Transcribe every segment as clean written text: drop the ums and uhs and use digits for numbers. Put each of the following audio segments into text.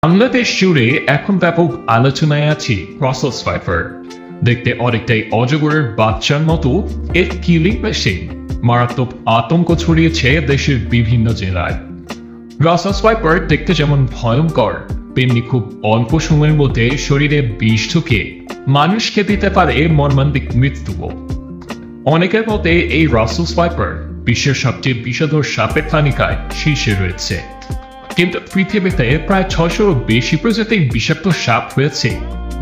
বাংলাদেশ জুড়ে এখন ব্যাপক আলোচনায় আছে ব্রাসেলস ভাইপার। দেখতে অনেকটাই অজগরের বাচ্চার মতো এর কিলিং মেশিন মারাত্মক আতঙ্ক ছড়িয়েছে দেশের বিভিন্ন জেলায়। ব্রাসেলস ভাইপার দেখতে যেমন ভয়ঙ্কর, তেমনি খুব অল্প সময়ের মধ্যে শরীরে বিষ ঢুকে মানুষকে দিতে পারে মর্মান্তিক মৃত্যুও। অনেকের মতে এই ব্রাসেলস ভাইপার বিশ্বের সবচেয়ে বিষধর সাপের তালিকায় শীর্ষে রয়েছে। কিন্তু পৃথিবীতে প্রায় 600 বেশি প্রজাতির বিষাক্ত সাপ রয়েছে,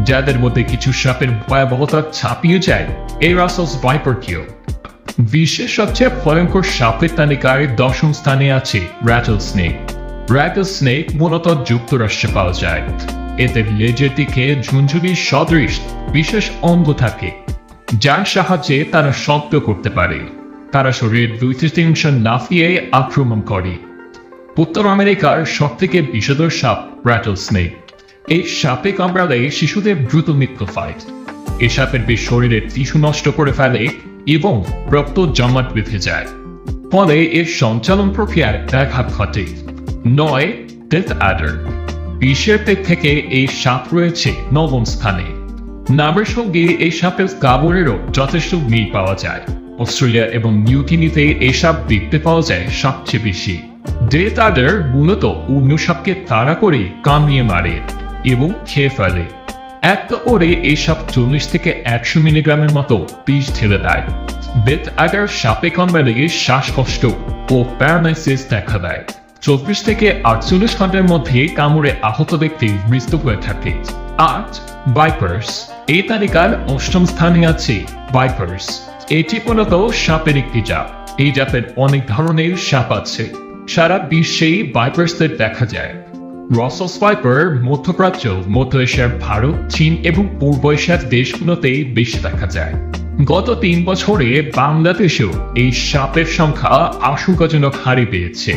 যাদের মধ্যে কিছু সাপের ভয়াবহতা ছাপিয়ে যায় এই ব্রাসেলস ভাইপারকেও। বিশ্বের সবচেয়ে ভয়ঙ্কর সাপের তালিকায় 10ম স্থানে আছে র্যাটল স্নেক। র্যাটল স্নেক মূলত যুক্তরাষ্ট্রে পাওয়া যায়। এদের লেজের দিকে ঝুনঝুনির সদৃশ বিশেষ অঙ্গ থাকে, যার সাহায্যে তারা শব্দ করতে পারে। তারা শরীরের 2-3 লাফিয়ে আক্রমণ করে। উত্তর আমেরিকার সবথেকে বিষধর সাপ র্যাটল স্নেক। এই সাপে কামড়ালে শিশুদের দ্রুত মৃত্যু হয়। এই সাপের বিষ শরীরের টিস্যু নষ্ট করে ফেলে এবং রক্ত জমাট বেঁধে যায়, ফলে এর সঞ্চালন প্রক্রিয়ায় ব্যাঘাত ঘটে। 9. Death Eder. বিশ্বের দিক থেকে এই সাপ রয়েছে 9ম স্থানে। নামের সঙ্গে এই সাপের কামড়েরও যথেষ্ট মিল পাওয়া যায়। অস্ট্রেলিয়া এবং নিউগিনিতে এই সাপ দেখতে পাওয়া যায় সবচেয়ে বেশি। ডেথ অ্যাডার মূলত অন্য সাপকে তাড়া করে কামড়িয়ে মারে এবং খেয়ে ফেলে। একটা করে এই সাপ 40 থেকে 100 মিলিগ্রামের মতো বিষ ঢেলে দেয়। ডেথ অ্যাডার সাপে কামড়ালে শ্বাসকষ্ট ও প্যারালাইসিস দেখা দেয়। 24 থেকে 48 ঘন্টার মধ্যে কামড়ে আহত ব্যক্তির মৃত্যু হয়ে থাকে। 8. ভাইপার্স। এই তালিকার 8ম স্থানে আছে ভাইপার্স। এটি মূলত সাপের একটি জাত। এই জাতের অনেক ধরনের সাপ আছে। সারা বিশ্বেই ভাইপার্সদের দেখা যায়। ব্রাসেলস ভাইপার মধ্যপ্রাচ্য, মধ্য এশিয়ার ভারত, চীন এবং পূর্ব এশিয়ার দেশগুলোতে বেশি দেখা যায়। গত 3 বছরে বাংলাদেশেও এই সাপের সংখ্যা আশঙ্কাজনক হারে পেয়েছে।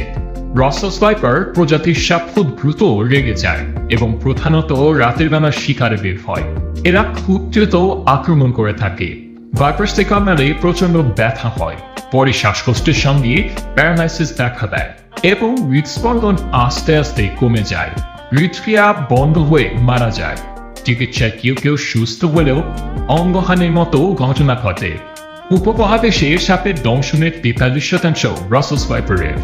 ব্রাসেলস ভাইপার প্রজাতির সাপ খুব দ্রুত রেগে যায় এবং প্রধানত রাতের বেলা শিকারে বের হয়। এরা খুব দ্রুত আক্রমণ করে থাকে। ভাইপার্সে কামড়ালে প্রচন্ড ব্যথা হয়, পরে শ্বাসকষ্টের সঙ্গে প্যারালাইসিস দেখা দেয় এবং হৃদস্পন্দন আস্তে আস্তে কমে যায়। হৃদক্রিয়া বন্ধ হয়ে মারা যায়। চিকিৎসায় কেউ কেউ সুস্থ হলেও অঙ্গহানির মতো ঘটনা ঘটে। উপমহাদেশে সাপের দংশনের 43% ব্রাসেলস ভাইপারের।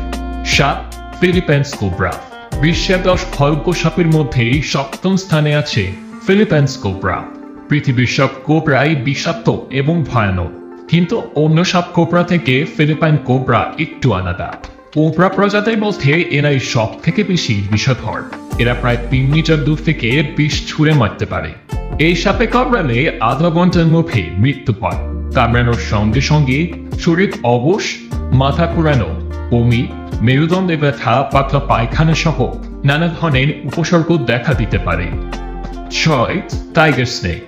7. Philippines cobra. বিশ্বের 10 ভয়ঙ্কর সাপের মধ্যে 7ম স্থানে আছে ফিলিপাইন্স কোবরা। পৃথিবীর সব কোবরাই বিষাক্ত এবং ভয়ানক, কিন্তু অন্য সব কোবরা থেকে ফিলিপাইন কোবরা একটু আলাদা। কোবরা প্রজাতির মধ্যে এরাই সব থেকে বেশি বিষধর। এরা প্রায় 3 মিটার দূর থেকে বিষ ছুঁড়ে মারতে পারে। এই সাপে কামড়ালে আধা ঘন্টার মধ্যে মৃত্যু হয়। কামড়ানোর সঙ্গে সঙ্গে শরীর অবশ, মাথা ঘোরানো, বমি, মেরুদণ্ডে ব্যথা, পাতলা পায়খানা সহ নানা ধরনের উপসর্গ দেখা দিতে পারে। 6. Tiger snake.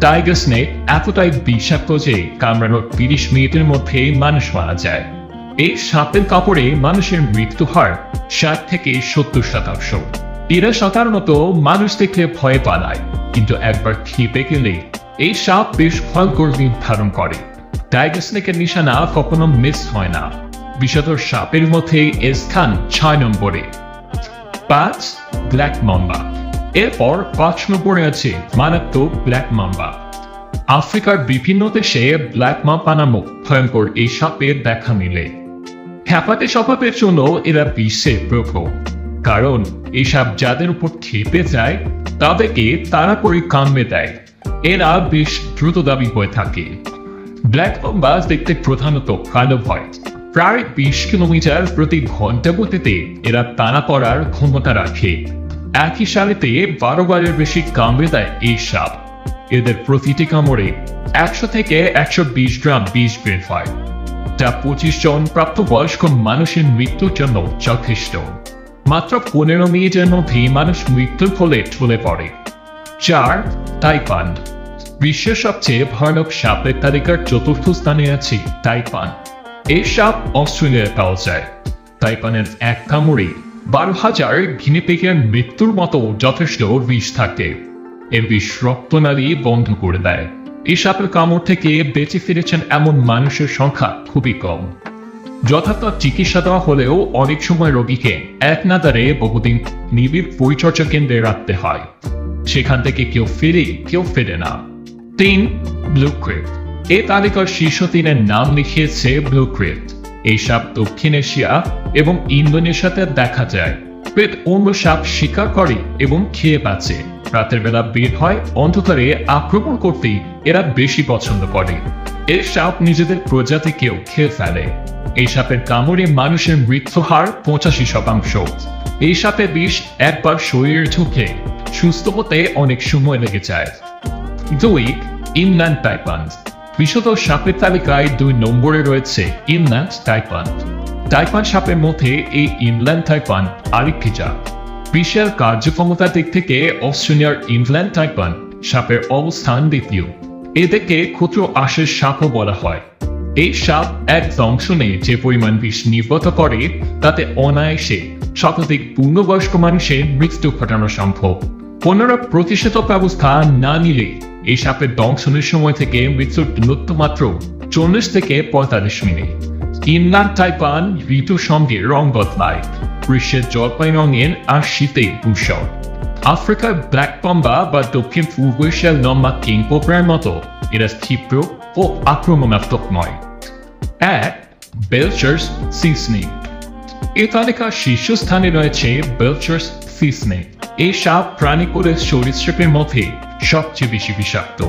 টাইগার স্নেক এতটাই বিষাক্ত যে কামড়ানোর 30 মিনিটের মধ্যে মানুষ মারা যায়। এই সাপের কামড়ে মানুষের মৃত্যু হার 60 থেকে 70%। এরা সাধারণত মানুষ দেখলে ভয় পালায়, কিন্তু একবার খেপে গেলে এই সাপ বেশ ভয়ঙ্কর রূপ ধারণ করে। টাইগার স্নেকের নিশানা কখনো মিস হয় না। বিষধর সাপের মধ্যে এর স্থান 6 নম্বরে। 5. Black mamba. এরপর 5 নম্বরে আছে মারাত্মক ব্ল্যাক মাম্বা। আফ্রিকার বিভিন্ন দেশে ব্ল্যাক মাম্বা নামক ভয়ঙ্কর এই সাপের দেখা মিলে। খ্যাপাটে স্বভাবের জন্য এরা বিশ্বে প্রখর, কারণ এই সাপ যাদের উপর খেপে যায় তাদেরকে তাড়াতাড়ি কামড়ে দেয়। এরা বেশ দ্রুতগামী হয়ে থাকে। ব্ল্যাক মাম্বা দেখতে প্রধানত কালো হয়। প্রায় 20 কিলোমিটার প্রতি ঘন্টা গতিতে এরা টানা পড়ার ক্ষমতা রাখে। একই সারিতে 12 বারের বেশি কামড়ে দেয় এই সাপ। এদের প্রতিটি কামড়ে 100 থেকে 120 গ্রাম বিষ বের হয়, যা 25 জন প্রাপ্তবয়স্ক মানুষের মৃত্যুর জন্য যথেষ্ট। মাত্র 15 মিনিটের মধ্যে মানুষ মৃত্যুর কোলে ঢলে পড়ে। 4. টাইপান। বিশ্বের সবচেয়ে ভয়ানক সাপের তালিকার 4র্থ স্থানে আছে টাইপান। এই সাপ অস্ট্রেলিয়ায় পাওয়া যায়। টাইপানের এক কামড়ে 12,000 গিনিপিগের মৃত্যুর মতো যথেষ্ট বিষ থাকে। এর বিষ রক্তনালী বন্ধ করে দেয়। এই সাপের কামড় থেকে বেঁচে ফিরেছেন এমন মানুষের সংখ্যা খুবই কম। যথার্থ চিকিৎসা দেওয়া হলেও অনেক সময় রোগীকে এক নাগারে বহুদিন নিবিড় পরিচর্যা কেন্দ্রে রাখতে হয়। সেখান থেকে কেউ ফেরে না। 3. Blue crypt. এই তালিকার শীর্ষ 3-এর নাম লিখিয়েছে ব্লু ক্রিপ্ট। এই সাপ দক্ষিণ এশিয়া এবং ইন্দোনেশিয়াতে দেখা যায়। ক্রিপ্ট অন্য সাপ শিকার করে এবং খেয়ে বাঁচে। রাতের বেলা বের হয়, অন্ধকারে আক্রমণ করতেই এরা বেশি পছন্দ করে। এই সাপ নিজেদের প্রজাতিকেও খেয়ে ফেলে। এই সাপের কামড়ে মানুষের মৃত্যু হার 85%। এই সাপের বিষ একবার শরীরে ঢুকে সুস্থ হতে অনেক সময় লেগে যায়। 2. Inland taipan. বিশদ সাপের তালিকায় 2 নম্বরে রয়েছে ইনল্যান্ড টাইপান। টাইপান সাপের মধ্যে এই ইনল্যান্ড টাইপান আরেকটি জাত। বিশাল কার্যক্ষমতার দিক থেকে অস্ট্রেলিয়ার ইনল্যান্ড টাইপান সাপের অবস্থান দ্বিতীয়। এদেরকে ক্ষুদ্র আঁশের সাপও বলা হয়। এই সাপ এক দংশনে যে পরিমাণ বিষ নির্গত করে তাতে অনায়াসে শতাধিক পূর্ণবয়স্ক মানুষের মৃত্যু ঘটানো সম্ভব। পুনরায় প্রতিষেধক ব্যবস্থা না নিলে এই সাপের দংশনের সময় থেকে মৃত্যুর দূরত্ব মাত্র 40 থেকে 45 মিনিট। ইনল্যান্ড টাইপান ঋতুর সঙ্গে রং বদলায়, গ্রীষ্মের জলপাই রঙের আর শীতে ধূসর। আফ্রিকার ব্ল্যাক পাম্বা বা দক্ষিণ পূর্ব এশিয়ার লম্বা কিং কোবরার মতো এরা ক্ষিপ্র ও আক্রমণাত্মক নয়। 1. বেলচার্স সি স্নেক। এই তালিকার শীর্ষস্থানে রয়েছে বেলচার্স সি স্নেক। এই সাপ প্রাণীকুলের সরীসৃপের মধ্যে সবচেয়ে বেশি বিষাক্ত।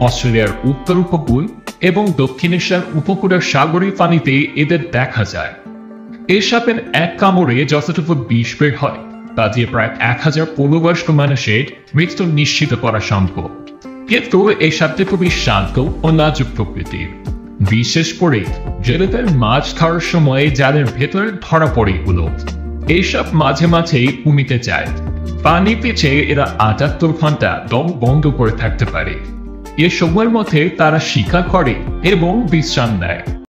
অস্ট্রেলিয়ার উত্তর উপকূল এবং দক্ষিণ এশিয়ার উপকূলের সাগরীয় পানিতে এদের দেখা যায়। এই সাপের এক কামড়ে যতটুকু বিষ বের হয় তা দিয়ে প্রায় 1000 পূর্ণবয়স্ক মানুষের মৃত্যু নিশ্চিত করা সম্ভব। কিন্তু এই সাপটি খুবই শান্ত ও নাজুক প্রকৃতির। বিশেষ করে জেলেদের মাছ খাওয়ার সময় যাদের ভেতরে ধরা পড়ে এগুলো। এই সাপ মাঝে মাঝেই ঘুমিতে যায়। পানি পিছে এরা 78 ঘন্টা দম বন্ধ করে থাকতে পারে। এ সময়ের মধ্যে তারা শিকার করে এবং বিশ্রাম নেয়।